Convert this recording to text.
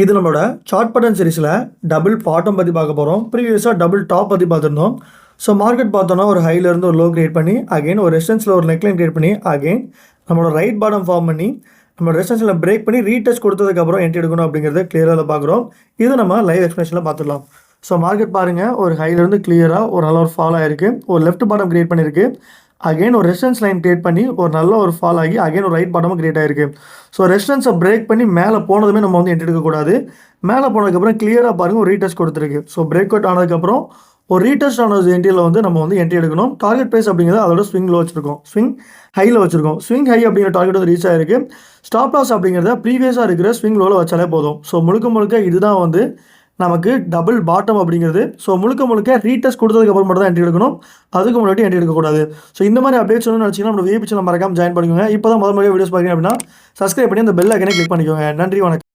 இது நம்மளோட chart pattern சீரிஸில் டபுள் பாட்டம் பற்றி பார்க்க போகிறோம். ப்ரீவியஸாக டபுள் டாப் பற்றி பார்த்துருந்தோம். ஸோ மார்க்கெட் பார்த்தோன்னா ஒரு ஹைலேருந்து ஒரு லோ கிரியேட் பண்ணி அகைன் ஒரு ரெசிஸ்டன்ஸில் ஒரு நெக்லைன் கிரியேட் பண்ணி அகைன் நம்மளோட ரைட் பாட்டம் ஃபார்ம் பண்ணி நம்ம ரெசிஸ்டன்ஸில் பிரேக் பண்ணி ரீடெஸ்ட் கொடுத்ததுக்கப்புறம் என்ட்ரி எடுக்கணும் அப்படிங்கிறத கிளியராக பார்க்குறோம். இது நம்ம லைவ் எக்ஸ்பிளேஷனில் பார்த்துடலாம். ஸோ மார்க்கெட் பாருங்கள், ஒரு ஹைலேருந்து கிளியராக ஒரு நல்ல ஒரு ஃபால் ஆகிருக்கு, ஒரு லெஃப்ட் பாட்டம் கிரியேட் பண்ணியிருக்கு, அகைன் ஒரு ரெசிஸ்டன்ஸ் லைன் கிரியேட் பண்ணி ஒரு நல்ல ஒரு ஃபால் ஆகி அகைன் ஒரு ரைட் பாட்டமும் கிரியேட் ஆகிருக்கு. ஸோ ரெசிஸ்டன்ஸை பிரேக் பண்ணி மேலே போனதுமே நம்ம வந்து என்ட்ரி எடுக்கக்கூடாது. மேலே போனதுக்கப்புறம் கிளியராக பாருங்கள் ஒரு ரீடெஸ்ட் கொடுத்துருக்கு. ஸோ பிரேக் அவுட் ஆனதுக்கப்புறம் ஒரு ரீடெஸ்ட் ஆன என்ட்ரியில் வந்து நம்ம வந்து என்ட்ரி எடுக்கணும். டார்கெட் ப்ரைஸ் அப்படிங்கிறது அதோட ஸ்விங்கில் வச்சிருக்கோம், ஸ்விங் ஹையில் வச்சிருக்கோம். ஸ்விங் ஹை அப்படிங்கிற டார்கெட் வந்து ரீச் ஆகிருக்கு. ஸ்டாப் லாஸ் அப்படிங்கிறத ப்ரீவியஸாக இருக்கிற ஸ்விங் லோவில் வச்சாலே போதும். ஸோ முழுக்க இதுதான் வந்து நமக்கு டபுள் பாட்டம் அப்படிங்கிறது. ஸோ முழுக்க ரீடெஸ்ட் கொடுத்ததுக்கப்புறம் மட்டும் தான் என்ட்ரி எடுக்கணும், அதுக்கு முன்னாடி என்ட்ரி எடுக்கக்கூடாது. ஸோ இந்த மாதிரி அப்டேட்ஸ் ஒன்று நினச்சிங்கன்னா நம்ம விஐபி சேனல் மறக்காம ஜாயின் பண்ணிக்கோங்க. இப்போ தான் முதல் முறையாக வீடியோஸ் பார்க்குறீங்க அப்படின்னா சப்ஸ்கிரைப் பண்ணி அந்த பெல் ஐக்கனை கிளிக் பண்ணிக்கோங்க. நன்றி, வணக்கம்.